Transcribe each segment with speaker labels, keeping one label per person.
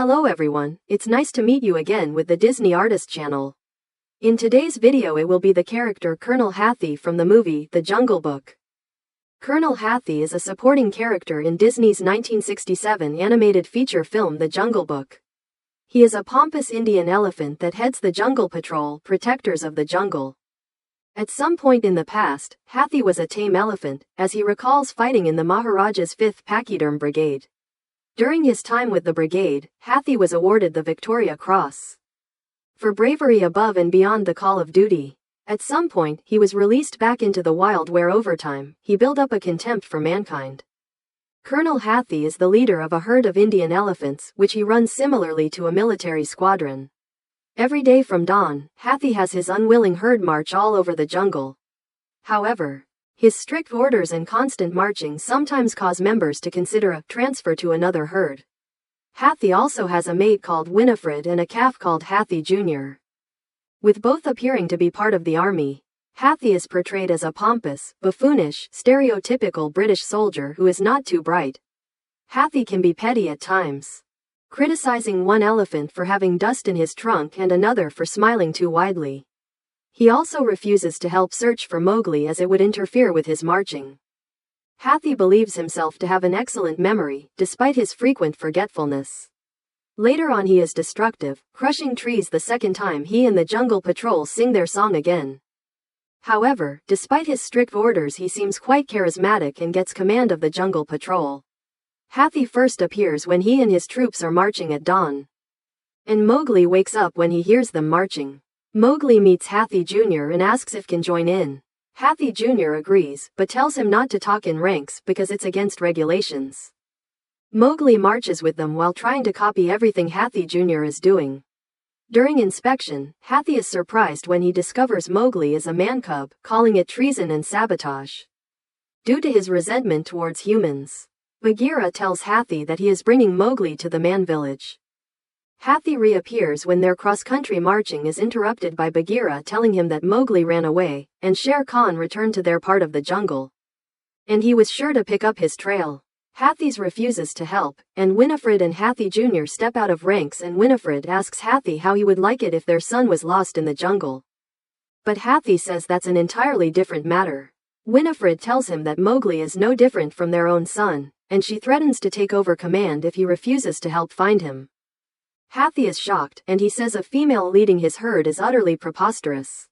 Speaker 1: Hello everyone, it's nice to meet you again with the Disney Artist channel. In today's video it will be the character Colonel Hathi from the movie The Jungle Book. Colonel Hathi is a supporting character in Disney's 1967 animated feature film The Jungle Book. He is a pompous Indian elephant that heads the Jungle Patrol, protectors of the jungle. At some point in the past, Hathi was a tame elephant, as he recalls fighting in the Maharaja's 5th Pachyderm Brigade. During his time with the brigade, Hathi was awarded the Victoria Cross for bravery above and beyond the call of duty. At some point, he was released back into the wild where over time, he built up a contempt for mankind. Colonel Hathi is the leader of a herd of Indian elephants, which he runs similarly to a military squadron. Every day from dawn, Hathi has his unwilling herd march all over the jungle. However, his strict orders and constant marching sometimes cause members to consider a transfer to another herd. Hathi also has a mate called Winifred and a calf called Hathi Jr. With both appearing to be part of the army, Hathi is portrayed as a pompous, buffoonish, stereotypical British soldier who is not too bright. Hathi can be petty at times, criticizing one elephant for having dust in his trunk and another for smiling too widely. He also refuses to help search for Mowgli as it would interfere with his marching. Hathi believes himself to have an excellent memory, despite his frequent forgetfulness. Later on he is destructive, crushing trees the second time he and the Jungle Patrol sing their song again. However, despite his strict orders he seems quite charismatic and gets command of the Jungle Patrol. Hathi first appears when he and his troops are marching at dawn, and Mowgli wakes up when he hears them marching. Mowgli meets Hathi Jr. and asks if can join in. Hathi Jr. agrees, but tells him not to talk in ranks because it's against regulations. Mowgli marches with them while trying to copy everything Hathi Jr. is doing. During inspection, Hathi is surprised when he discovers Mowgli is a man-cub, calling it treason and sabotage due to his resentment towards humans. Bagheera tells Hathi that he is bringing Mowgli to the man village. Hathi reappears when their cross-country marching is interrupted by Bagheera telling him that Mowgli ran away, and Shere Khan returned to their part of the jungle, and he was sure to pick up his trail. Hathi refuses to help, and Winifred and Hathi Jr. step out of ranks and Winifred asks Hathi how he would like it if their son was lost in the jungle. But Hathi says that's an entirely different matter. Winifred tells him that Mowgli is no different from their own son, and she threatens to take over command if he refuses to help find him. Hathi is shocked, and he says a female leading his herd is utterly preposterous.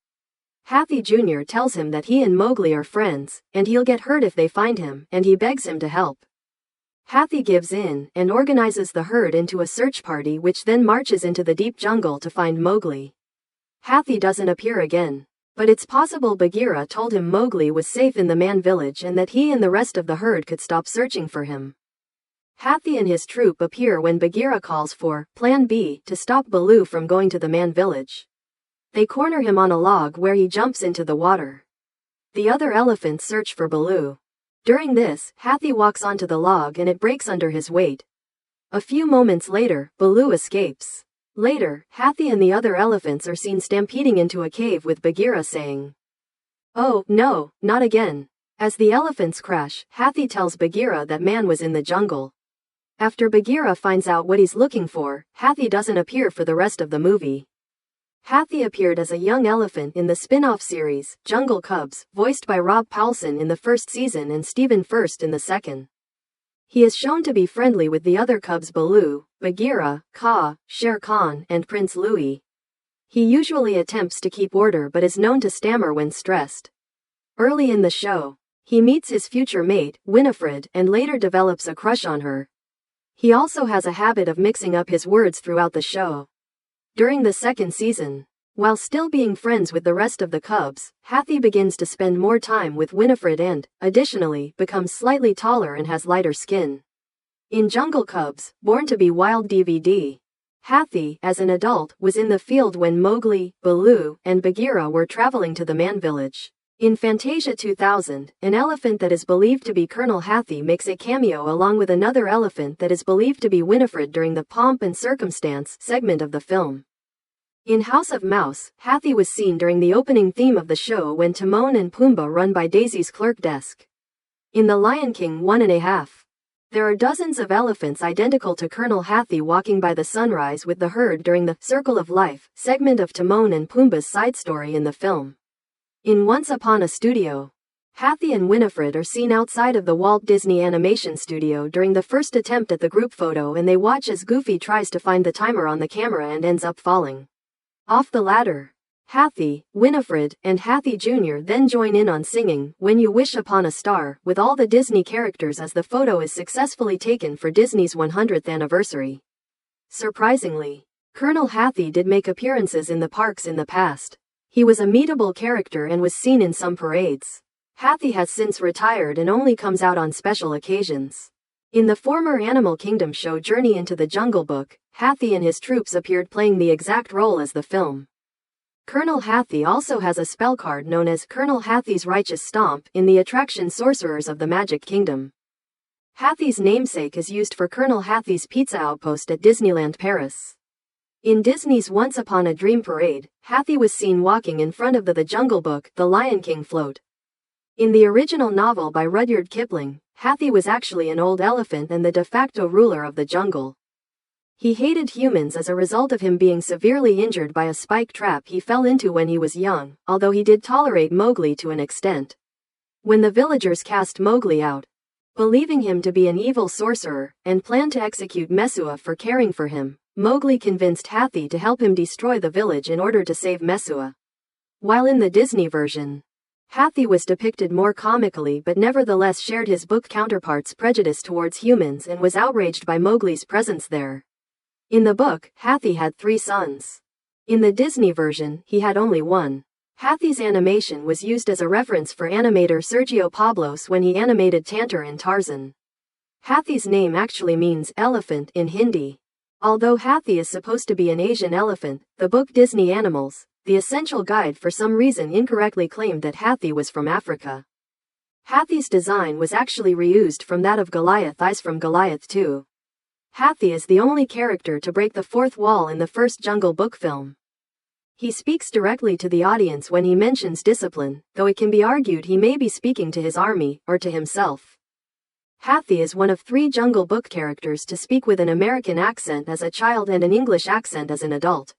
Speaker 1: Hathi Jr. tells him that he and Mowgli are friends, and he'll get hurt if they find him, and he begs him to help. Hathi gives in, and organizes the herd into a search party which then marches into the deep jungle to find Mowgli. Hathi doesn't appear again, but it's possible Bagheera told him Mowgli was safe in the man village and that he and the rest of the herd could stop searching for him. Hathi and his troop appear when Bagheera calls for Plan B to stop Baloo from going to the man village. They corner him on a log where he jumps into the water. The other elephants search for Baloo. During this, Hathi walks onto the log and it breaks under his weight. A few moments later, Baloo escapes. Later, Hathi and the other elephants are seen stampeding into a cave with Bagheera saying, "Oh, no, not again." As the elephants crash, Hathi tells Bagheera that man was in the jungle. After Bagheera finds out what he's looking for, Hathi doesn't appear for the rest of the movie. Hathi appeared as a young elephant in the spin-off series, Jungle Cubs, voiced by Rob Paulsen in the first season and Stephen Furst in the second. He is shown to be friendly with the other cubs Baloo, Bagheera, Kaa, Shere Khan, and Prince Louie. He usually attempts to keep order but is known to stammer when stressed. Early in the show, He meets his future mate, Winifred, and later develops a crush on her. He also has a habit of mixing up his words throughout the show. During the second season, while still being friends with the rest of the cubs, Hathi begins to spend more time with Winifred and, additionally, becomes slightly taller and has lighter skin. In Jungle Cubs, Born to be Wild DVD, Hathi, as an adult, was in the field when Mowgli, Baloo, and Bagheera were traveling to the man village. In Fantasia 2000, an elephant that is believed to be Colonel Hathi makes a cameo along with another elephant that is believed to be Winifred during the Pomp and Circumstance segment of the film. In House of Mouse, Hathi was seen during the opening theme of the show when Timon and Pumbaa run by Daisy's clerk desk. In The Lion King 1.5, there are dozens of elephants identical to Colonel Hathi walking by the sunrise with the herd during the Circle of Life segment of Timon and Pumbaa's side story in the film. In Once Upon a Studio, Hathi and Winifred are seen outside of the Walt Disney Animation Studio during the first attempt at the group photo, and they watch as Goofy tries to find the timer on the camera and ends up falling off the ladder. Hathi, Winifred, and Hathi Jr. then join in on singing When You Wish Upon a Star with all the Disney characters as the photo is successfully taken for Disney's 100th anniversary. Surprisingly, Colonel Hathi did make appearances in the parks in the past. He was a meetable character and was seen in some parades. Hathi has since retired and only comes out on special occasions. In the former Animal Kingdom show Journey into the Jungle Book, Hathi and his troops appeared playing the exact role as the film. Colonel Hathi also has a spell card known as Colonel Hathi's Righteous Stomp in the attraction Sorcerers of the Magic Kingdom. Hathi's namesake is used for Colonel Hathi's Pizza Outpost at Disneyland Paris. In Disney's Once Upon a Dream parade, Hathi was seen walking in front of the Jungle Book, The Lion King float. In the original novel by Rudyard Kipling, Hathi was actually an old elephant and the de facto ruler of the jungle. He hated humans as a result of him being severely injured by a spike trap he fell into when he was young, although he did tolerate Mowgli to an extent. When the villagers cast Mowgli out, believing him to be an evil sorcerer, and planned to execute Mesua for caring for him, Mowgli convinced Hathi to help him destroy the village in order to save Mesua. While in the Disney version, Hathi was depicted more comically but nevertheless shared his book counterpart's prejudice towards humans and was outraged by Mowgli's presence there. In the book, Hathi had 3 sons. In the Disney version, he had only one. Hathi's animation was used as a reference for animator Sergio Pablos when he animated Tantor in Tarzan. Hathi's name actually means elephant in Hindi. Although Hathi is supposed to be an Asian elephant, the book Disney Animals, the Essential Guide for some reason incorrectly claimed that Hathi was from Africa. Hathi's design was actually reused from that of Goliath Eyes from Goliath 2. Hathi is the only character to break the fourth wall in the first Jungle Book film. He speaks directly to the audience when he mentions discipline, though it can be argued he may be speaking to his army, or to himself. Hathi is one of 3 Jungle Book characters to speak with an American accent as a child and an English accent as an adult.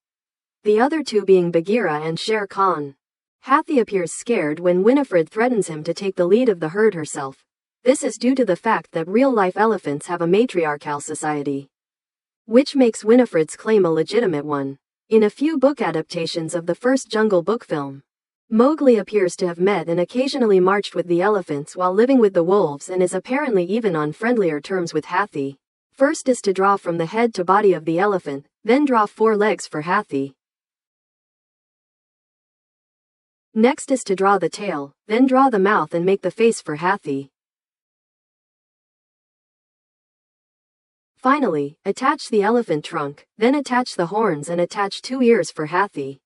Speaker 1: The other 2 being Bagheera and Shere Khan. Hathi appears scared when Winifred threatens him to take the lead of the herd herself. This is due to the fact that real-life elephants have a matriarchal society, which makes Winifred's claim a legitimate one. In a few book adaptations of the first Jungle Book film, Mowgli appears to have met and occasionally marched with the elephants while living with the wolves and is apparently even on friendlier terms with Hathi. First is to draw from the head to body of the elephant, then draw 4 legs for Hathi. Next is to draw the tail, then draw the mouth and make the face for Hathi. Finally, attach the elephant trunk, then attach the horns and attach 2 ears for Hathi.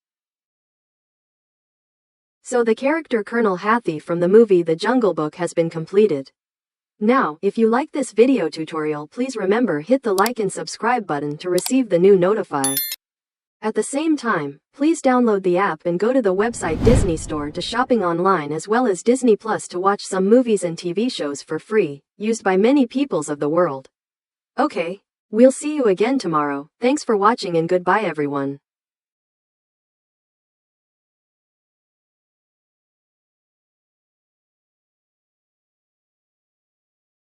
Speaker 1: So the character Colonel Hathi from the movie The Jungle Book has been completed. Now, if you like this video tutorial, please remember hit the like and subscribe button to receive the new notify. At the same time, please download the app and go to the website DisneyStore to shopping online as well as Disney Plus to watch some movies and TV shows for free, used by many peoples of the world. Okay, we'll see you again tomorrow. Thanks for watching and goodbye everyone.